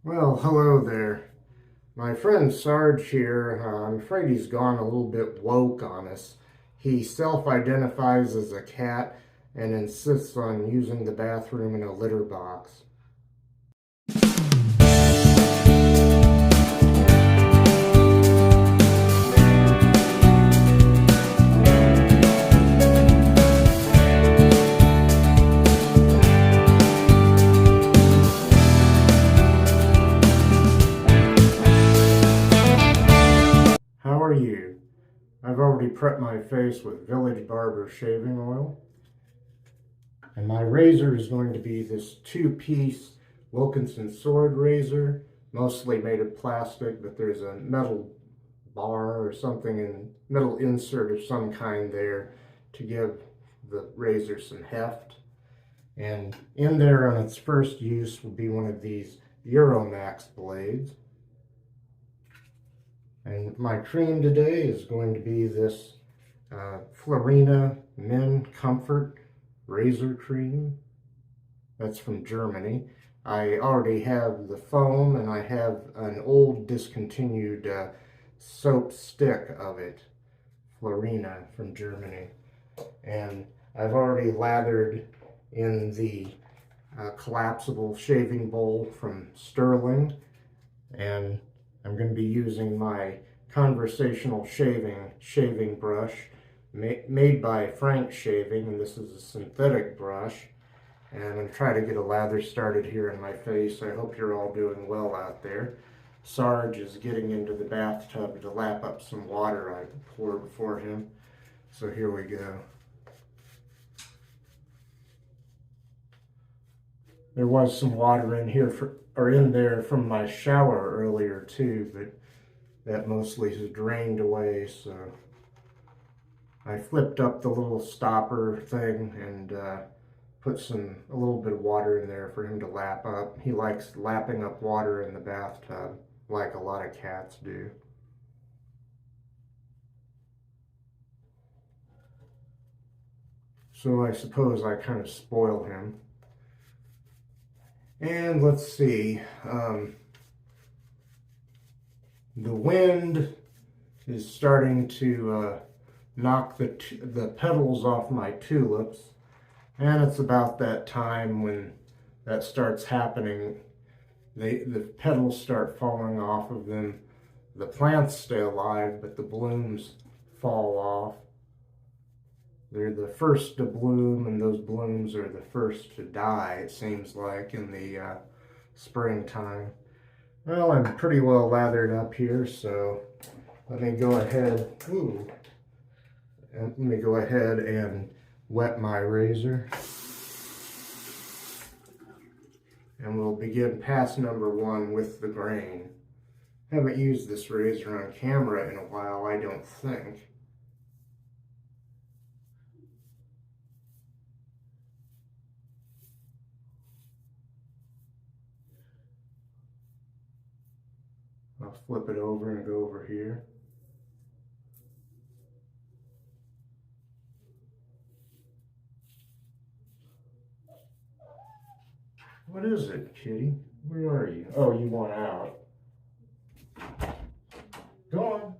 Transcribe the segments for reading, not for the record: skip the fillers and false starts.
Well, hello there. My friend Sarge here, I'm afraid he's gone a little bit woke on us. He self-identifies as a cat and insists on using the bathroom in a litter box. How are you? I've already prepped my face with Village Barber shaving oil. And my razor is going to be this two-piece Wilkinson Sword razor, mostly made of plastic, but there's a metal bar or something, and metal insert of some kind there to give the razor some heft. And in there on its first use will be one of these Euromax blades. And my cream today is going to be this Florena Men Comfort razor cream. That's from Germany. I already have the foam, and I have an old discontinued soap stick of it, Florena from Germany. And I've already lathered in the collapsible shaving bowl from Stirling, and I'm going to be using my Conversational shaving brush made by Frank Shaving, and this is a synthetic brush. And I'm going to try to get a lather started here in my face. I hope you're all doing well out there. Sarge is getting into the bathtub to lap up some water I poured for him. So here we go. There was some water in here in there from my shower earlier too, but that mostly has drained away, so I flipped up the little stopper thing and put a little bit of water in there for him to lap up. He likes lapping up water in the bathtub, like a lot of cats do. So I suppose I kind of spoil him. And let's see, the wind is starting to knock the petals off my tulips, and it's about that time when that starts happening. The petals start falling off of them. The plants stay alive, but the blooms fall off. They're the first to bloom, and those blooms are the first to die, it seems like, in the springtime. Well, I'm pretty well lathered up here, so let me go ahead. Let me go ahead and wet my razor. And we'll begin pass number 1 with the grain. Haven't used this razor on camera in a while, I don't think. I'll flip it over and go over here. What is it, kitty? Where are you? Oh, you want out. Go on.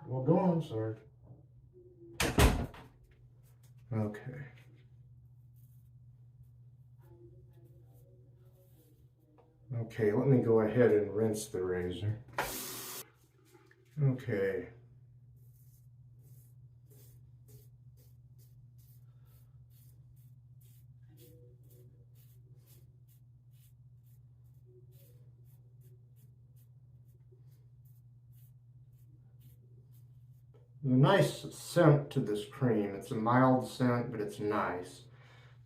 Well, go on, Sarge. Okay. Okay, let me go ahead and rinse the razor. Okay. There's a nice scent to this cream. It's a mild scent, but it's nice.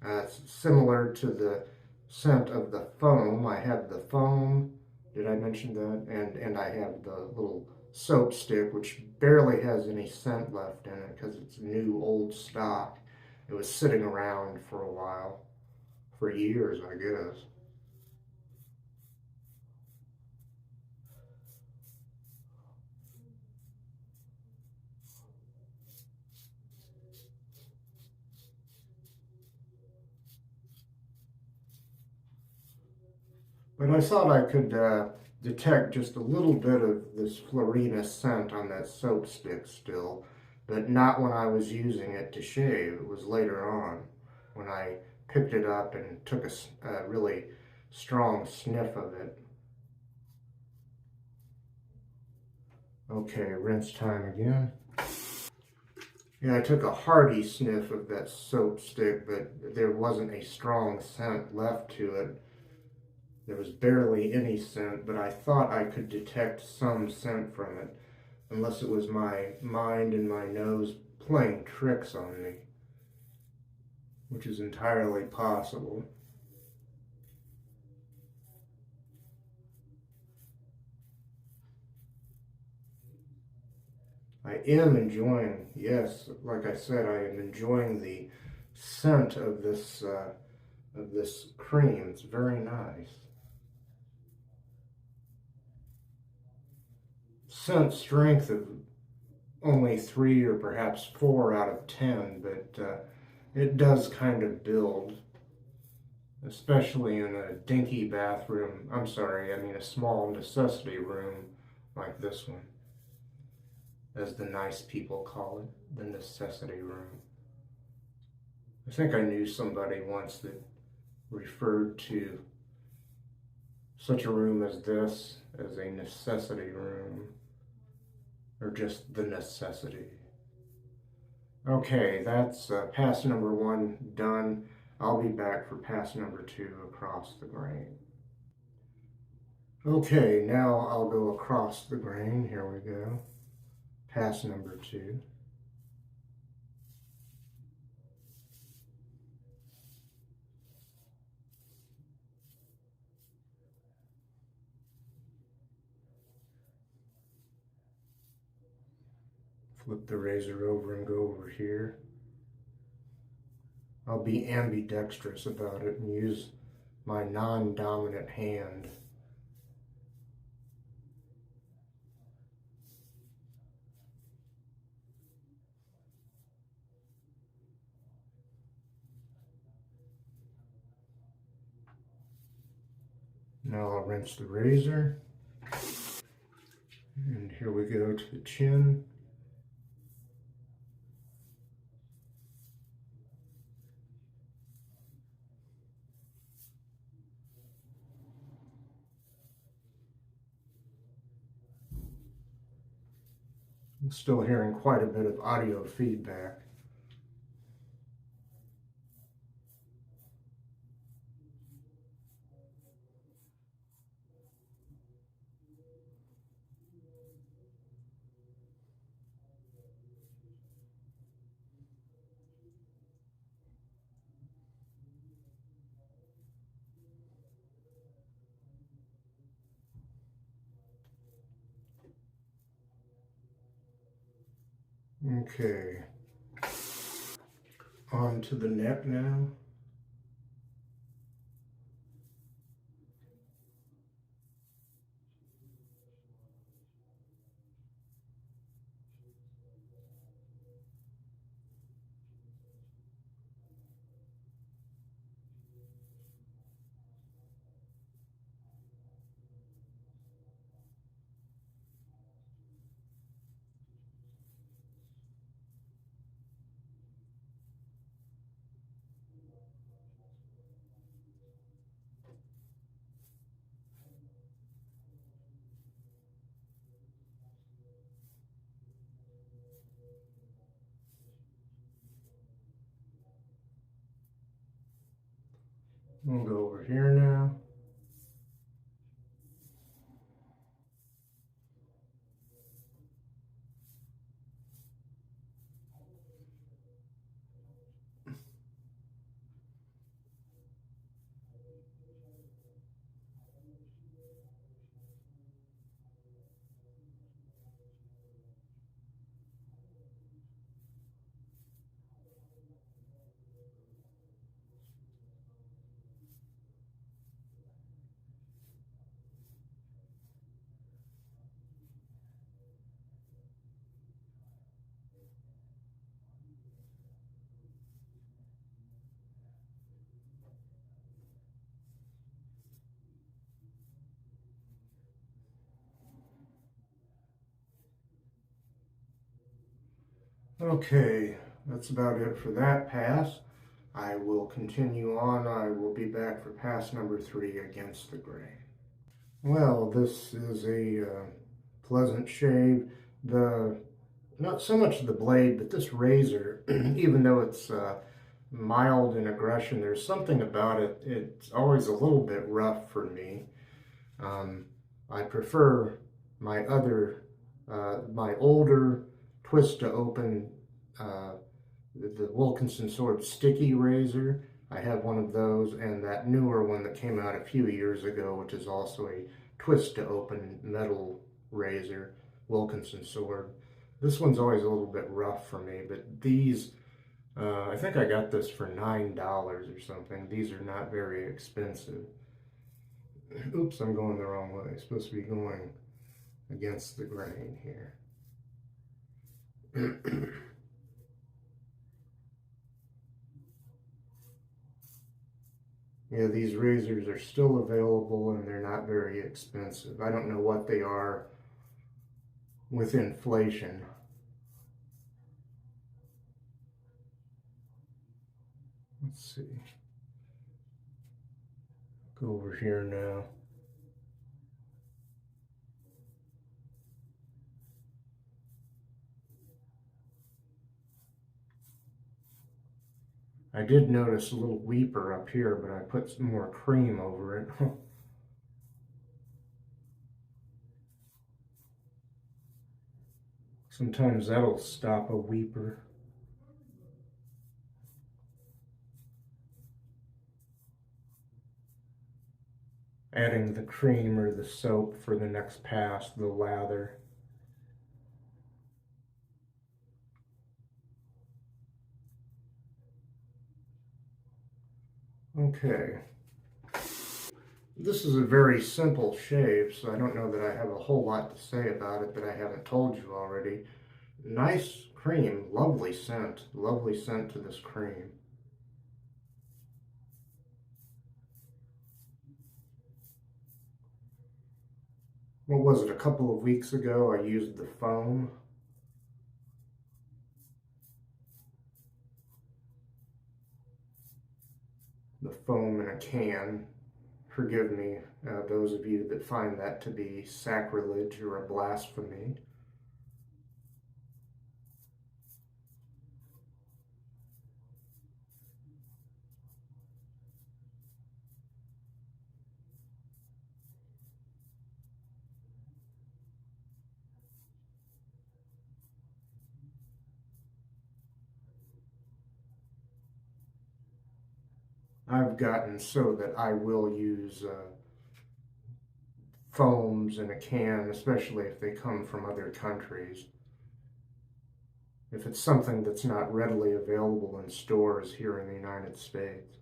It's similar to the scent of the foam. I have the foam, did I mention that? And I have the little soap stick, which barely has any scent left in it because it's new old stock. It was sitting around for a while, for years, I guess. But I thought I could detect just a little bit of this Florena scent on that soap stick still, but not when I was using it to shave. It was later on when I picked it up and took a really strong sniff of it. Okay, rinse time again. Yeah, I took a hearty sniff of that soap stick, but there wasn't a strong scent left to it. There was barely any scent, but I thought I could detect some scent from it, unless it was my mind and my nose playing tricks on me, which is entirely possible. I am enjoying, yes, like I said, I am enjoying the scent of this cream. It's very nice. Scent strength of only 3 or perhaps 4 out of 10, but it does kind of build, especially in a dinky bathroom. I'm sorry, I mean a small necessity room like this one, as the nice people call it, the necessity room. I think I knew somebody once that referred to such a room as this as a necessity room, or just the necessity. Okay, that's pass number 1 done. I'll be back for pass number 2 across the grain. Okay, now I'll go across the grain. Here we go. Pass number 2. Flip the razor over and go over here. I'll be ambidextrous about it and use my non-dominant hand. Now I'll rinse the razor. And here we go to the chin. I'm still hearing quite a bit of audio feedback. Okay, on to the neck now. We'll go over here now. Okay, that's about it for that pass. I will continue on. I will be back for pass number 3 against the grain. Well, this is a pleasant shave. The Not so much the blade, but this razor, even though it's mild in aggression, there's something about it. It's always a little bit rough for me. Um, I prefer my other, my older twist to open, uh, the Wilkinson Sword sticky razor. I have one of those, and that newer one that came out a few years ago, which is also a twist to open metal razor, Wilkinson Sword. This one's always a little bit rough for me, but these, I think I got this for $9 or something. These are not very expensive. Oops, I'm going the wrong way. I'm supposed to be going against the grain here. Yeah, these razors are still available and they're not very expensive. I don't know what they are with inflation. Let's see. Go over here now. I did notice a little weeper up here, but I put some more cream over it. Sometimes that'll stop a weeper. Adding the cream or the soap for the next pass, the lather. Okay. This is a very simple shave, so I don't know that I have a whole lot to say about it that I haven't told you already. Nice cream, lovely scent to this cream. What was it, a couple of weeks ago I used the foam. The foam in a can. Forgive me, those of you that find that to be sacrilege or a blasphemy. I've gotten so that I will use foams in a can, especially if they come from other countries. If it's something that's not readily available in stores here in the United States.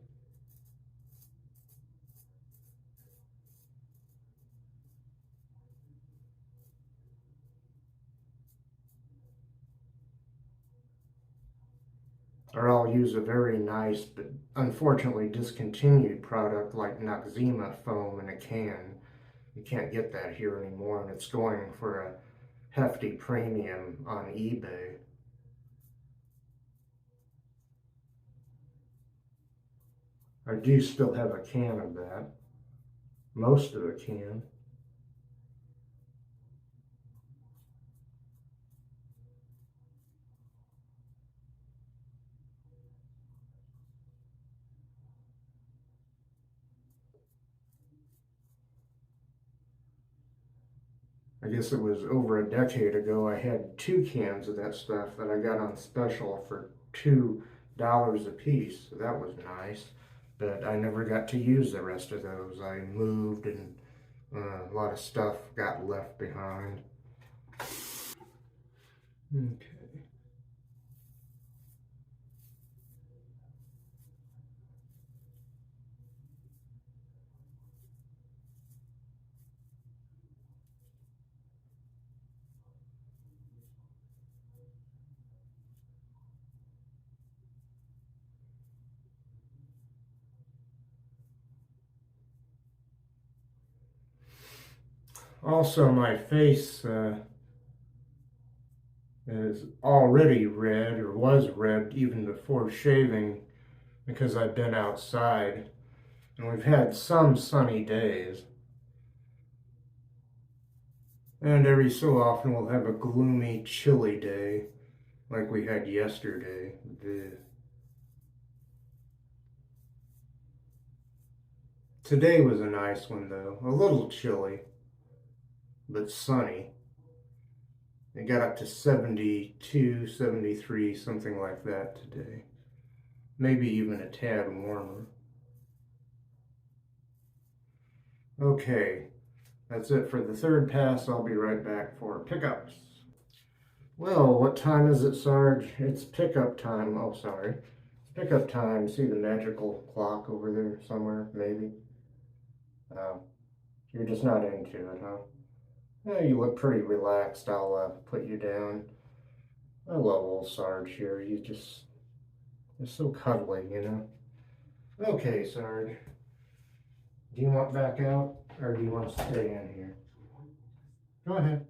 Or I'll use a very nice but unfortunately discontinued product like Noxzema foam in a can. You can't get that here anymore, and it's going for a hefty premium on eBay. I do still have a can of that, most of a can. I guess it was over a decade ago, I had 2 cans of that stuff that I got on special for $2 a piece. So that was nice, but I never got to use the rest of those. I moved and a lot of stuff got left behind. Okay. Also, my face, is already red, or was red even before shaving, because I've been outside and we've had some sunny days. And every so often we'll have a gloomy, chilly day like we had yesterday. Today was a nice one though, a little chilly, but sunny. It got up to 72, 73, something like that today. Maybe even a tad warmer. Okay, that's it for the third pass. I'll be right back for pickups. Well, what time is it, Sarge? It's pickup time. Oh, sorry. Pickup time. See the magical clock over there somewhere, maybe? You're just not into it, huh? Yeah, you look pretty relaxed. I'll put you down. I love old Sarge here. You're so cuddly, you know? Okay, Sarge. Do you want back out, or do you want to stay in here? Go ahead.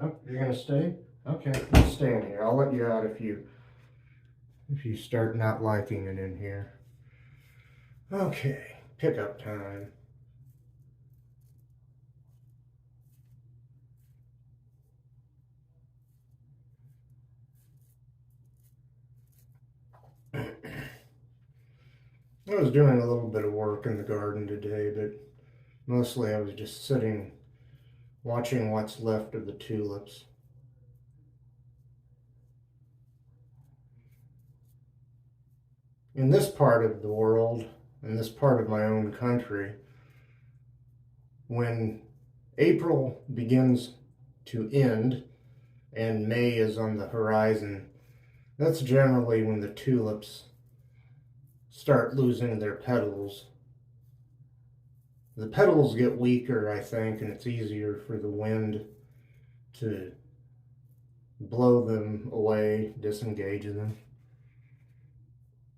Oh, you're gonna stay? Okay, let's stay in here. I'll let you out if you start not liking it in here. Okay, pickup time. I was doing a little bit of work in the garden today, but mostly I was just sitting watching what's left of the tulips. In this part of the world, in this part of my own country, when April begins to end and May is on the horizon, that's generally when the tulips start losing their petals. The petals get weaker, I think, and it's easier for the wind to blow them away, disengage them.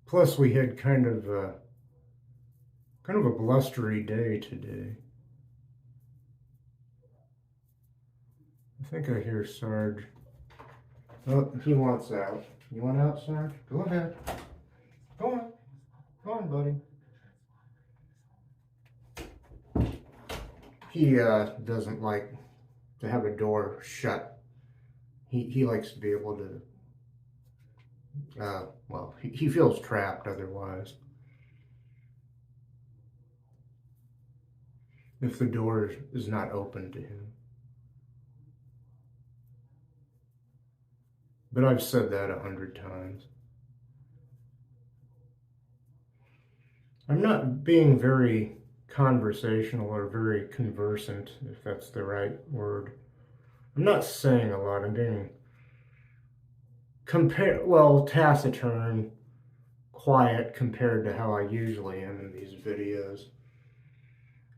Plus, we had kind of a blustery day today. I think I hear Sarge. Oh, he wants out. You want out, Sarge? Go ahead. Go on. Go on, buddy. He doesn't like to have a door shut. He likes to be able to, well, he feels trapped otherwise. If the door is not open to him. But I've said that 100 times. I'm not being very conversational or very conversant, if that's the right word. I'm not saying a lot. I'm being taciturn, quiet compared to how I usually am in these videos.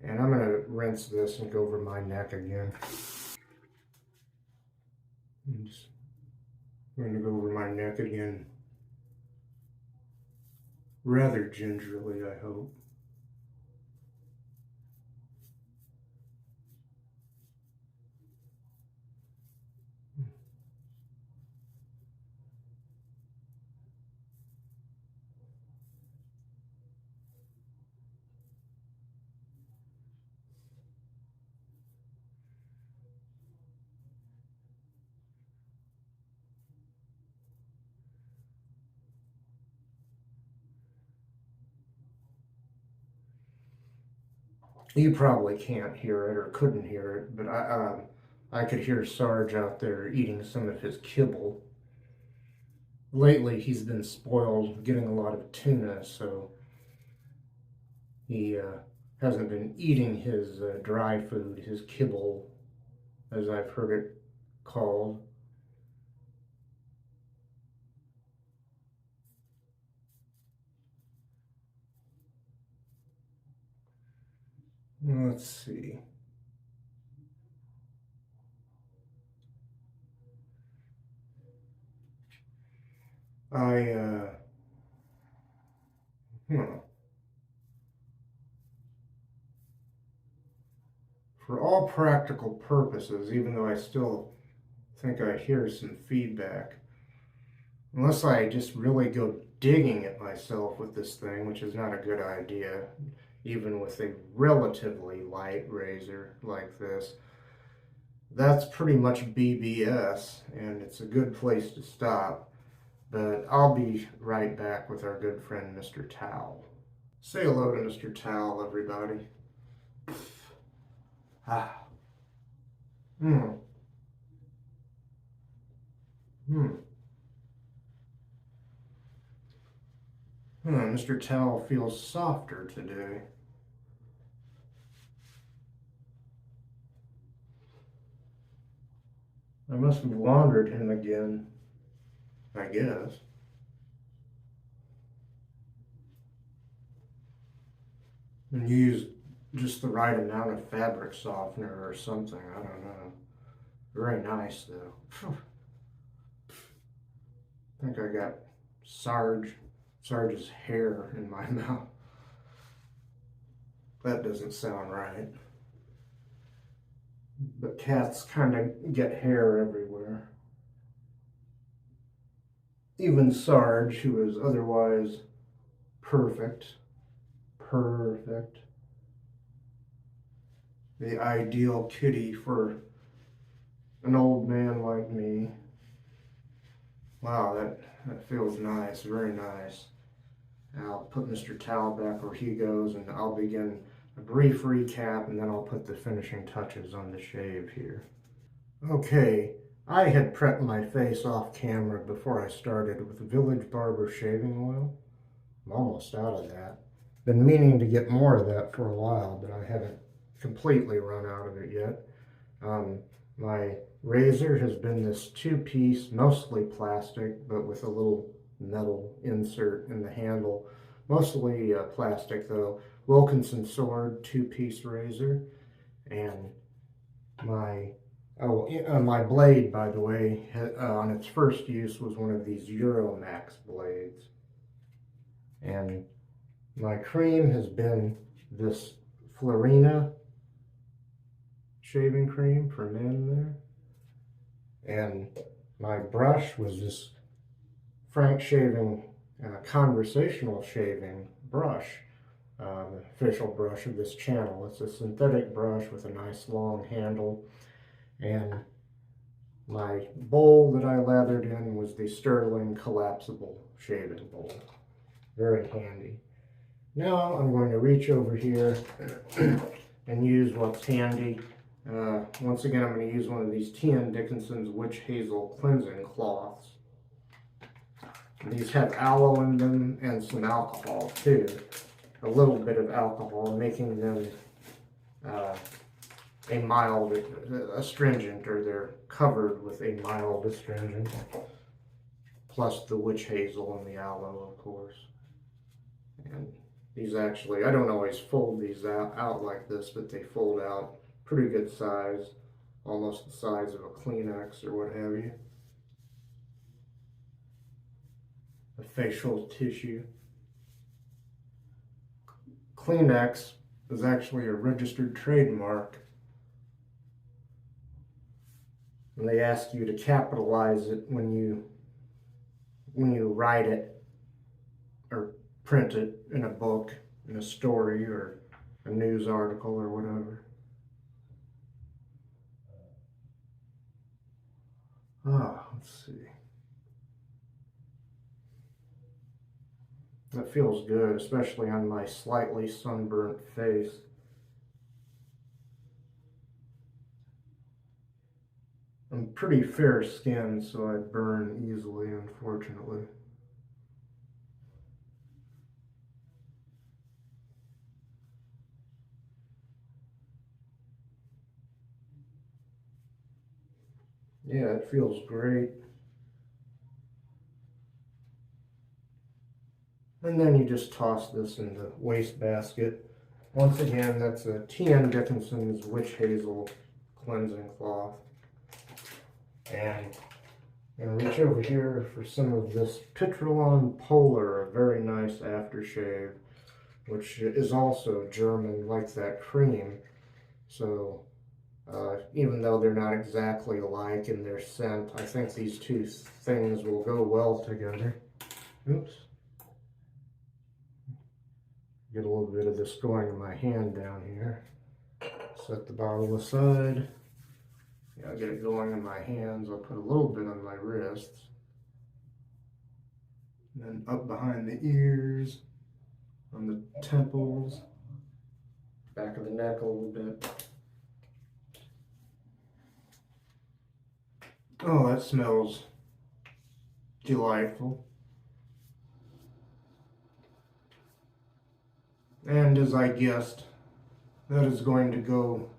And I'm going to rinse this and go over my neck again. I'm just going to go over my neck again. Rather gingerly, I hope. You probably can't hear it or couldn't hear it, but I could hear Sarge out there eating some of his kibble. Lately, he's been spoiled getting a lot of tuna, so he hasn't been eating his dry food, his kibble, as I've heard it called. Let's see. For all practical purposes, even though I still think I hear some feedback. Unless I just really go digging at myself with this thing, which is not a good idea, even with a relatively light razor like this. That's pretty much BBS, and it's a good place to stop. But I'll be right back with our good friend Mr. Towel. Say hello to Mr. Towel, everybody. Ah. Hmm. Mr. Towel feels softer today. I must have laundered him again, I guess. And used just the right amount of fabric softener or something, I don't know. Very nice though. I think I got Sarge's hair in my mouth. That doesn't sound right. But cats kind of get hair everywhere. Even Sarge, who is otherwise perfect. The ideal kitty for an old man like me. Wow, that feels nice, very nice. I'll put Mr. Towel back where he goes, and I'll begin a brief recap, and then I'll put the finishing touches on the shave here. Okay, I had prepped my face off camera before I started with Village Barber shaving oil. I'm almost out of that. Been meaning to get more of that for a while, but I haven't completely run out of it yet. My razor has been this two-piece, mostly plastic, but with a little metal insert in the handle. Mostly plastic though. Wilkinson Sword two-piece razor. And my blade, by the way, on its first use was one of these Euromax blades. And my cream has been this Florena shaving cream for men there. And my brush was this Frank Shaving Conversational Shaving brush, the official brush of this channel. It's a synthetic brush with a nice long handle. And my bowl that I lathered in was the Stirling collapsible shaving bowl. Very handy. Now I'm going to reach over here and use what's handy. Once again, I'm going to use one of these Dickinson's Witch Hazel cleansing cloths. These have aloe in them and some alcohol too. A little bit of alcohol, making them a mild astringent, or they're covered with a mild astringent. Plus the witch hazel and the aloe, of course. And these actually, I don't always fold these out like this, but they fold out pretty good size, almost the size of a Kleenex or what have you. A facial tissue. Kleenex is actually a registered trademark. And they ask you to capitalize it when you write it or print it in a book, in a story, or a news article, or whatever. Let's see. That feels good, especially on my slightly sunburnt face. I'm pretty fair skinned, so I burn easily, unfortunately. Yeah, it feels great. And then you just toss this in the wastebasket. Once again, that's a Dickinson's Witch Hazel cleansing cloth. And I'm gonna reach over here for some of this Pitralon Polar, a very nice aftershave, which is also German, like that cream. So even though they're not exactly alike in their scent, I think these two things will go well together. Oops. Get a little bit of this going in my hand down here. Set the bottle aside. Yeah, I'll get it going in my hands. I'll put a little bit on my wrists. And then up behind the ears, on the temples, back of the neck a little bit. Oh, that smells delightful. And as I guessed, that is going to go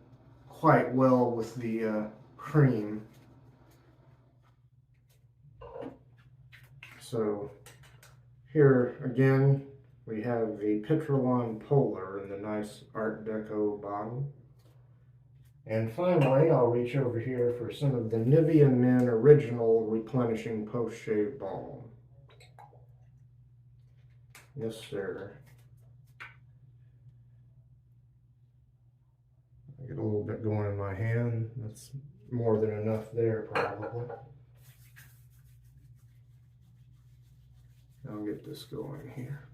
quite well with the cream. So here again, we have the Pitralon Polar in the nice Art Deco bottle. And finally, I'll reach over here for some of the Nivea Men Original Replenishing Post-Shave Balm. Yes, sir. I get a little bit going in my hand. That's more than enough there, probably. I'll get this going here.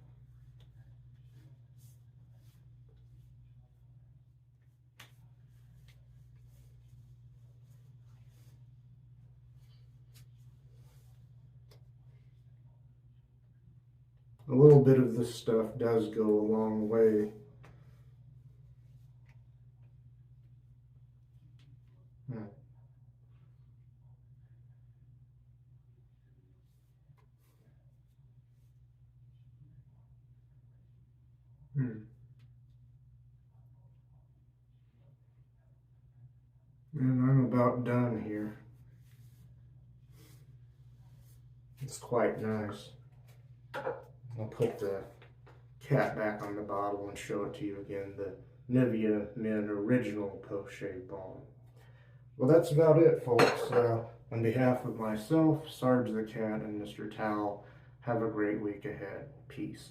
A little bit of this stuff does go a long way. And I'm about done here. It's quite nice. I'll put the cap back on the bottle and show it to you again. The Nivea Men Original Post-Shave Balm. Well, that's about it, folks. On behalf of myself, Sarge the Cat, and Mr. Towel, have a great week ahead. Peace.